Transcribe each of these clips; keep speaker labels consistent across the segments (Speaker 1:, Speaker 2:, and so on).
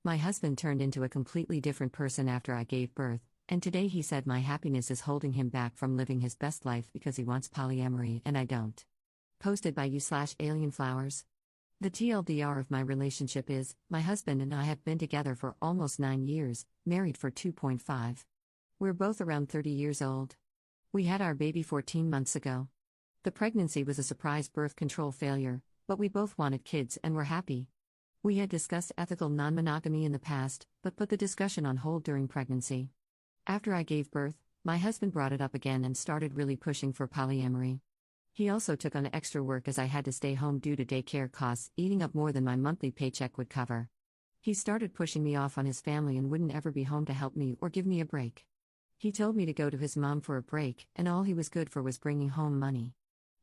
Speaker 1: My husband turned into a completely different person after I gave birth, and today he said my happiness is holding him back from living his best life because he wants polyamory and I don't. Posted by you/alienflowers. The TLDR of my relationship is, my husband and I have been together for almost 9 years, married for 2.5. We're both around 30 years old. We had our baby 14 months ago. The pregnancy was a surprise birth control failure, but we both wanted kids and were happy. We had discussed ethical non-monogamy in the past, but put the discussion on hold during pregnancy. After I gave birth, my husband brought it up again and started really pushing for polyamory. He also took on extra work as I had to stay home due to daycare costs eating up more than my monthly paycheck would cover. He started pushing me off on his family and wouldn't ever be home to help me or give me a break. He told me to go to his mom for a break, and all he was good for was bringing home money.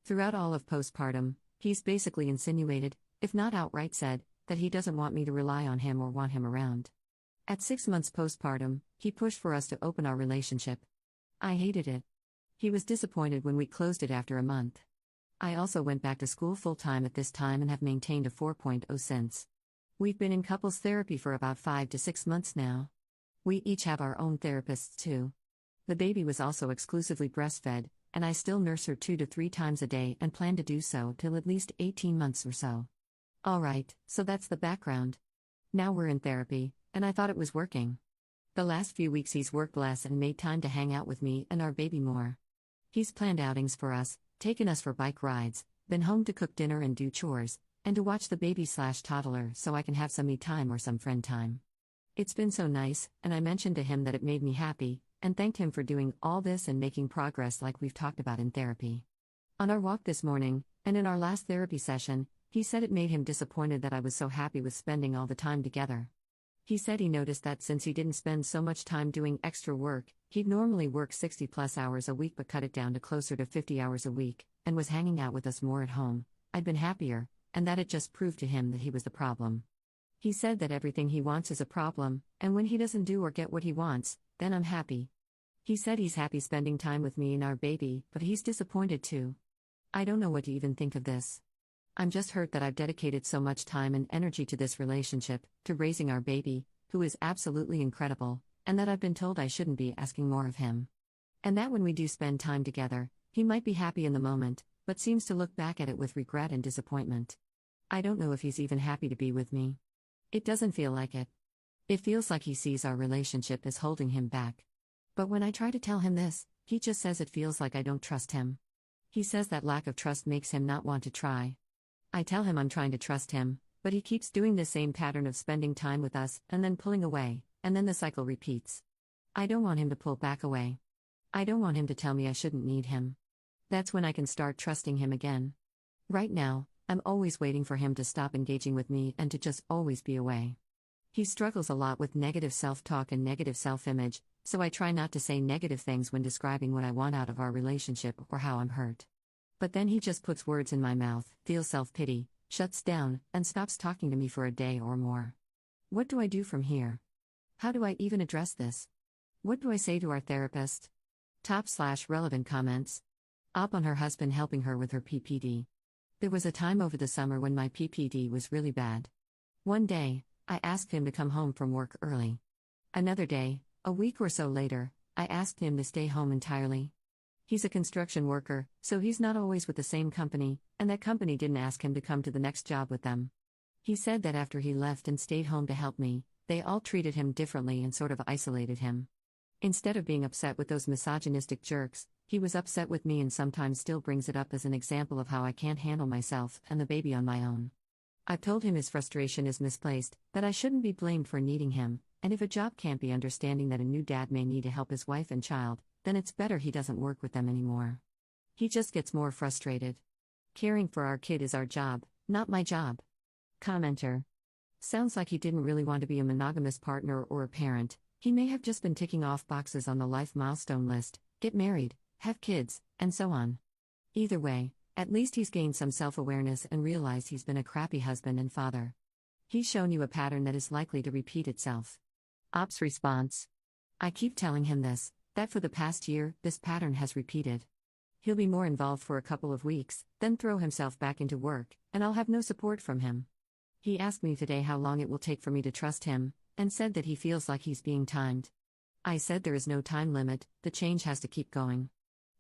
Speaker 1: Throughout all of postpartum, he's basically insinuated, if not outright said, that he doesn't want me to rely on him or want him around. At 6 months postpartum, he pushed for us to open our relationship. I hated it. He was disappointed when we closed it after a month. I also went back to school full-time at this time and have maintained a 4.0 since. We've been in couples therapy for about 5 to 6 months now. We each have our own therapists too. The baby was also exclusively breastfed, and I still nurse her 2 to 3 times a day and plan to do so till at least 18 months or so. Alright, so that's the background. Now we're in therapy, and I thought it was working. The last few weeks he's worked less and made time to hang out with me and our baby more. He's planned outings for us, taken us for bike rides, been home to cook dinner and do chores, and to watch the baby/toddler so I can have some me time or some friend time. It's been so nice, and I mentioned to him that it made me happy, and thanked him for doing all this and making progress like we've talked about in therapy. On our walk this morning, and in our last therapy session, he said it made him disappointed that I was so happy with spending all the time together. He said he noticed that since he didn't spend so much time doing extra work, he'd normally work 60+ hours a week but cut it down to closer to 50 hours a week, and was hanging out with us more at home, I'd been happier, and that it just proved to him that he was the problem. He said that everything he wants is a problem, and when he doesn't do or get what he wants, then I'm happy. He said he's happy spending time with me and our baby, but he's disappointed too. I don't know what to even think of this. I'm just hurt that I've dedicated so much time and energy to this relationship, to raising our baby, who is absolutely incredible, and that I've been told I shouldn't be asking more of him. And that when we do spend time together, he might be happy in the moment, but seems to look back at it with regret and disappointment. I don't know if he's even happy to be with me. It doesn't feel like it. It feels like he sees our relationship as holding him back. But when I try to tell him this, he just says it feels like I don't trust him. He says that lack of trust makes him not want to try. I tell him I'm trying to trust him, but he keeps doing the same pattern of spending time with us and then pulling away, and then the cycle repeats. I don't want him to pull back away. I don't want him to tell me I shouldn't need him. That's when I can start trusting him again. Right now, I'm always waiting for him to stop engaging with me and to just always be away. He struggles a lot with negative self-talk and negative self-image, so I try not to say negative things when describing what I want out of our relationship or how I'm hurt. But then he just puts words in my mouth, feels self-pity, shuts down, and stops talking to me for a day or more. What do I do from here? How do I even address this? What do I say to our therapist? Top/relevant comments. Op on her husband helping her with her PPD. There was a time over the summer when my PPD was really bad. One day, I asked him to come home from work early. Another day, a week or so later, I asked him to stay home entirely. He's a construction worker, so he's not always with the same company, and that company didn't ask him to come to the next job with them. He said that after he left and stayed home to help me, they all treated him differently and sort of isolated him. Instead of being upset with those misogynistic jerks, he was upset with me and sometimes still brings it up as an example of how I can't handle myself and the baby on my own. I've told him his frustration is misplaced, that I shouldn't be blamed for needing him, and if a job can't be understanding that a new dad may need to help his wife and child, then it's better he doesn't work with them anymore. He just gets more frustrated. Caring for our kid is our job, not my job. Commenter. Sounds like he didn't really want to be a monogamous partner or a parent. He may have just been ticking off boxes on the life milestone list, get married, have kids, and so on. Either way, at least he's gained some self-awareness and realized he's been a crappy husband and father. He's shown you a pattern that is likely to repeat itself. Op's response. I keep telling him this, that for the past year, this pattern has repeated. He'll be more involved for a couple of weeks, then throw himself back into work, and I'll have no support from him. He asked me today how long it will take for me to trust him, and said that he feels like he's being timed. I said there is no time limit, the change has to keep going.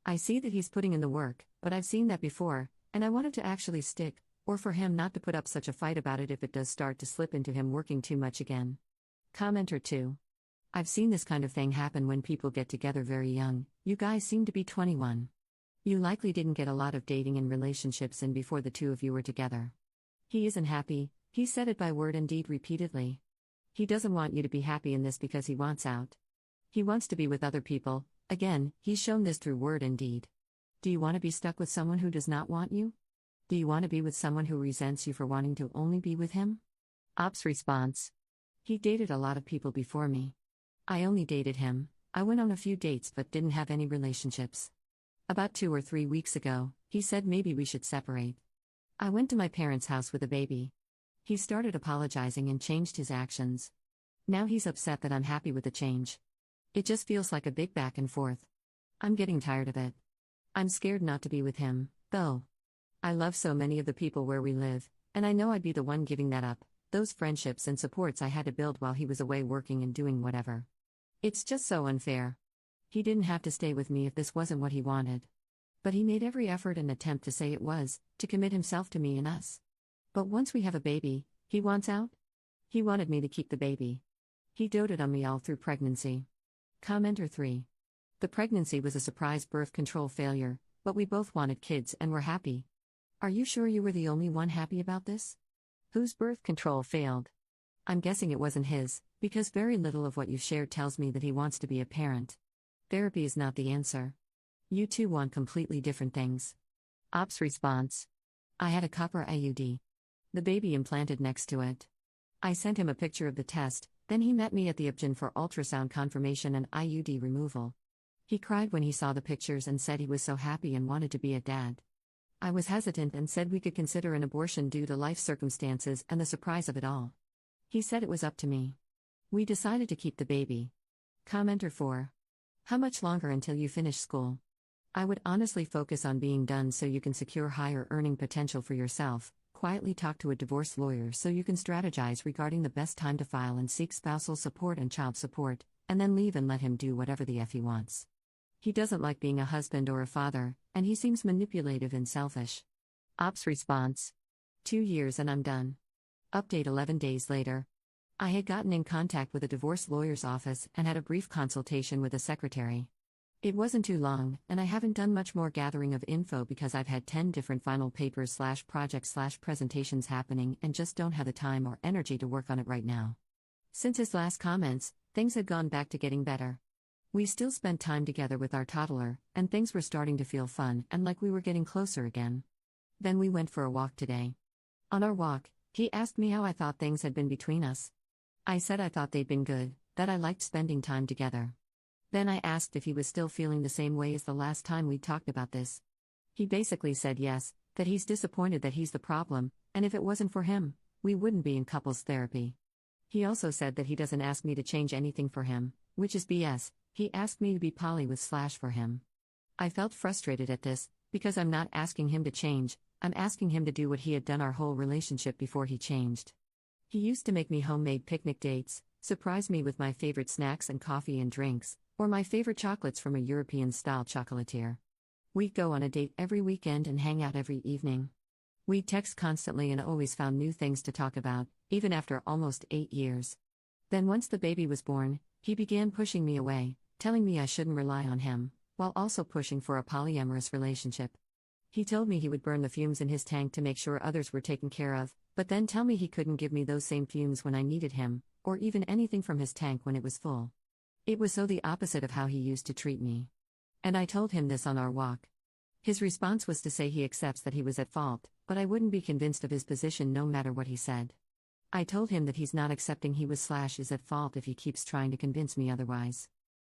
Speaker 1: I see that he's putting in the work, but I've seen that before, and I want it to actually stick, or for him not to put up such a fight about it if it does start to slip into him working too much again. Commenter 2. I've seen this kind of thing happen when people get together very young. You guys seem to be 21. You likely didn't get a lot of dating and relationships in before the two of you were together. He isn't happy, he said it by word and deed repeatedly. He doesn't want you to be happy in this because he wants out. He wants to be with other people, again, he's shown this through word and deed. Do you want to be stuck with someone who does not want you? Do you want to be with someone who resents you for wanting to only be with him? Ops response. He dated a lot of people before me. I only dated him, I went on a few dates but didn't have any relationships. About 2 or 3 weeks ago, he said maybe we should separate. I went to my parents' house with a baby. He started apologizing and changed his actions. Now he's upset that I'm happy with the change. It just feels like a big back and forth. I'm getting tired of it. I'm scared not to be with him, though. I love so many of the people where we live, and I know I'd be the one giving that up, those friendships and supports I had to build while he was away working and doing whatever. It's just so unfair. He didn't have to stay with me if this wasn't what he wanted. But he made every effort and attempt to say it was, to commit himself to me and us. But once we have a baby, he wants out? He wanted me to keep the baby. He doted on me all through pregnancy. Commenter 3. The pregnancy was a surprise birth control failure, but we both wanted kids and were happy. Are you sure you were the only one happy about this? Whose birth control failed? I'm guessing it wasn't his, because very little of what you shared tells me that he wants to be a parent. Therapy is not the answer. You two want completely different things. Ops response. I had a copper IUD. The baby implanted next to it. I sent him a picture of the test, then he met me at the OB/GYN for ultrasound confirmation and IUD removal. He cried when he saw the pictures and said he was so happy and wanted to be a dad. I was hesitant and said we could consider an abortion due to life circumstances and the surprise of it all. He said it was up to me. We decided to keep the baby. Commenter 4. How much longer until you finish school? I would honestly focus on being done so you can secure higher earning potential for yourself, quietly talk to a divorce lawyer so you can strategize regarding the best time to file and seek spousal support and child support, and then leave and let him do whatever the F he wants. He doesn't like being a husband or a father, and he seems manipulative and selfish. Ops response. 2 years and I'm done. Update 11 days later. I had gotten in contact with a divorce lawyer's office and had a brief consultation with a secretary. It wasn't too long, and I haven't done much more gathering of info because I've had 10 different final papers/projects/presentations happening and just don't have the time or energy to work on it right now. Since his last comments, things had gone back to getting better. We still spent time together with our toddler, and things were starting to feel fun and like we were getting closer again. Then we went for a walk today. On our walk, he asked me how I thought things had been between us. I said I thought they'd been good, that I liked spending time together. Then I asked if he was still feeling the same way as the last time we talked about this. He basically said yes, that he's disappointed that he's the problem, and if it wasn't for him, we wouldn't be in couples therapy. He also said that he doesn't ask me to change anything for him, which is BS. He asked me to be poly with / for him. I felt frustrated at this, because I'm not asking him to change, I'm asking him to do what he had done our whole relationship before he changed. He used to make me homemade picnic dates, surprise me with my favorite snacks and coffee and drinks, or my favorite chocolates from a European-style chocolatier. We'd go on a date every weekend and hang out every evening. We'd text constantly and always found new things to talk about, even after almost 8 years. Then once the baby was born, he began pushing me away, telling me I shouldn't rely on him, while also pushing for a polyamorous relationship. He told me he would burn the fumes in his tank to make sure others were taken care of, but then tell me he couldn't give me those same fumes when I needed him, or even anything from his tank when it was full. It was so the opposite of how he used to treat me. And I told him this on our walk. His response was to say he accepts that he was at fault, but I wouldn't be convinced of his position no matter what he said. I told him that he's not accepting he was / is at fault if he keeps trying to convince me otherwise.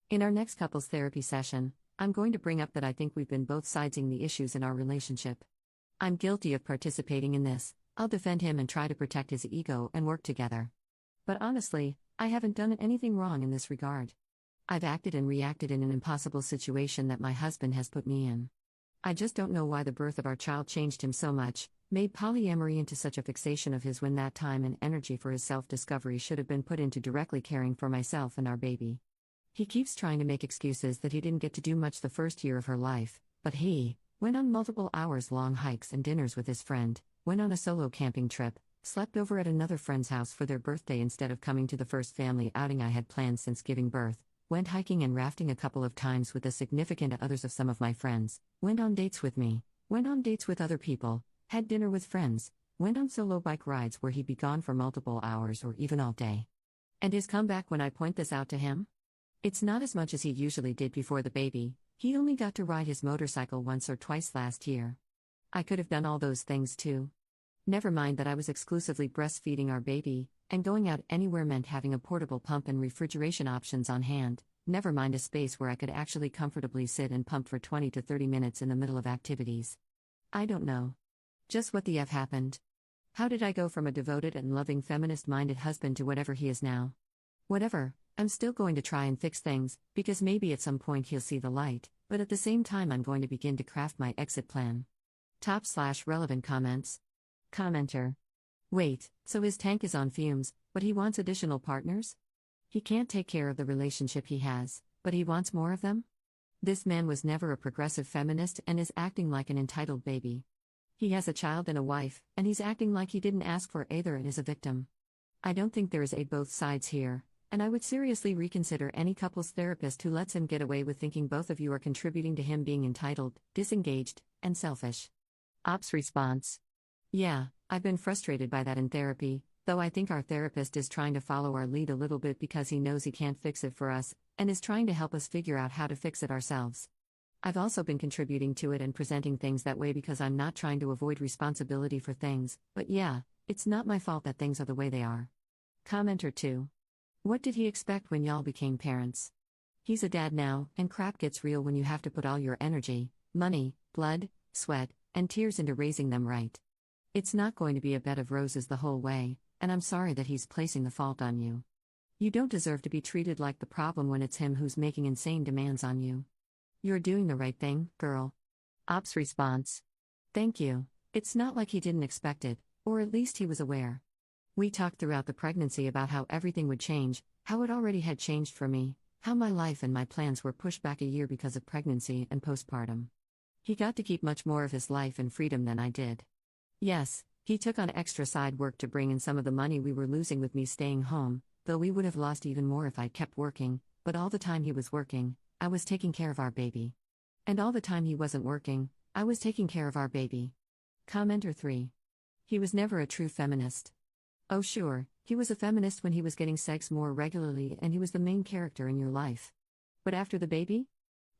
Speaker 1: In our next couples therapy session, I'm going to bring up that I think we've been both sidesing the issues in our relationship. I'm guilty of participating in this. I'll defend him and try to protect his ego and work together. But honestly, I haven't done anything wrong in this regard. I've acted and reacted in an impossible situation that my husband has put me in. I just don't know why the birth of our child changed him so much, made polyamory into such a fixation of his when that time and energy for his self-discovery should have been put into directly caring for myself and our baby. He keeps trying to make excuses that he didn't get to do much the first year of her life, but he went on multiple hours-long hikes and dinners with his friend, went on a solo camping trip, slept over at another friend's house for their birthday instead of coming to the first family outing I had planned since giving birth, went hiking and rafting a couple of times with the significant others of some of my friends, went on dates with me, went on dates with other people, had dinner with friends, went on solo bike rides where he'd be gone for multiple hours or even all day. And his comeback when I point this out to him? It's not as much as he usually did before the baby. He only got to ride his motorcycle once or twice last year. I could have done all those things too. Never mind that I was exclusively breastfeeding our baby, and going out anywhere meant having a portable pump and refrigeration options on hand, never mind a space where I could actually comfortably sit and pump for 20 to 30 minutes in the middle of activities. I don't know. Just what the F happened? How did I go from a devoted and loving feminist-minded husband to whatever he is now? Whatever, I'm still going to try and fix things, because maybe at some point he'll see the light, but at the same time I'm going to begin to craft my exit plan. Top/relevant comments. Commenter. Wait, so his tank is on fumes, but he wants additional partners? He can't take care of the relationship he has, but he wants more of them? This man was never a progressive feminist and is acting like an entitled baby. He has a child and a wife, and he's acting like he didn't ask for either and is a victim. I don't think there is a both sides here, and I would seriously reconsider any couples therapist who lets him get away with thinking both of you are contributing to him being entitled, disengaged, and selfish. Ops response. Yeah, I've been frustrated by that in therapy, though I think our therapist is trying to follow our lead a little bit because he knows he can't fix it for us, and is trying to help us figure out how to fix it ourselves. I've also been contributing to it and presenting things that way because I'm not trying to avoid responsibility for things, but yeah, it's not my fault that things are the way they are. Commenter 2. What did he expect when y'all became parents? He's a dad now, and crap gets real when you have to put all your energy, money, blood, sweat, and tears into raising them right. It's not going to be a bed of roses the whole way, and I'm sorry that he's placing the fault on you. You don't deserve to be treated like the problem when it's him who's making insane demands on you. You're doing the right thing, girl. Ops response. Thank you. It's not like he didn't expect it, or at least he was aware. We talked throughout the pregnancy about how everything would change, how it already had changed for me, how my life and my plans were pushed back a year because of pregnancy and postpartum. He got to keep much more of his life and freedom than I did. Yes, he took on extra side work to bring in some of the money we were losing with me staying home, though we would have lost even more if I'd kept working, but all the time he was working, I was taking care of our baby. And all the time he wasn't working, I was taking care of our baby. Commenter 3. He was never a true feminist. Oh sure, he was a feminist when he was getting sex more regularly and he was the main character in your life. But after the baby?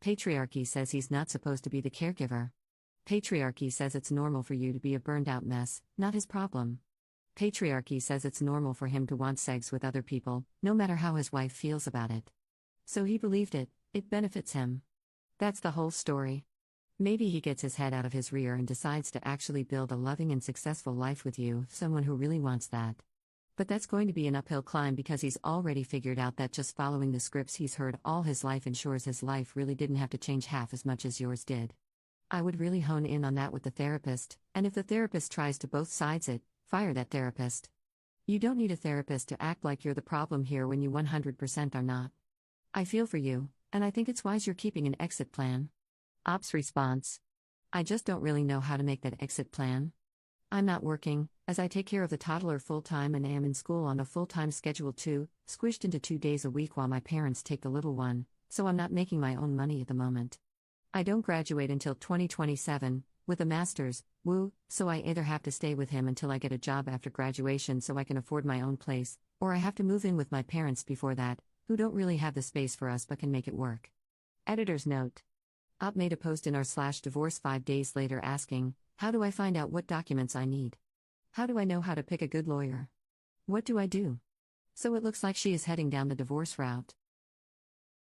Speaker 1: Patriarchy says he's not supposed to be the caregiver. Patriarchy says it's normal for you to be a burned-out mess, not his problem. Patriarchy says it's normal for him to want sex with other people, no matter how his wife feels about it. So he believed it benefits him. That's the whole story. Maybe he gets his head out of his rear and decides to actually build a loving and successful life with you, someone who really wants that. But that's going to be an uphill climb because he's already figured out that just following the scripts he's heard all his life ensures his life really didn't have to change half as much as yours did. I would really hone in on that with the therapist, and if the therapist tries to both sides it, fire that therapist. You don't need a therapist to act like you're the problem here when you 100% are not. I feel for you, and I think it's wise you're keeping an exit plan. Ops response. I just don't really know how to make that exit plan. I'm not working, as I take care of the toddler full-time and am in school on a full-time schedule too, squished into 2 days a week while my parents take the little one, so I'm not making my own money at the moment. I don't graduate until 2027, with a master's, so I either have to stay with him until I get a job after graduation so I can afford my own place, or I have to move in with my parents before that, who don't really have the space for us but can make it work. Editor's note. Op made a post in r/divorce 5 days later asking, how do I find out what documents I need? How do I know how to pick a good lawyer? What do I do? So it looks like she is heading down the divorce route.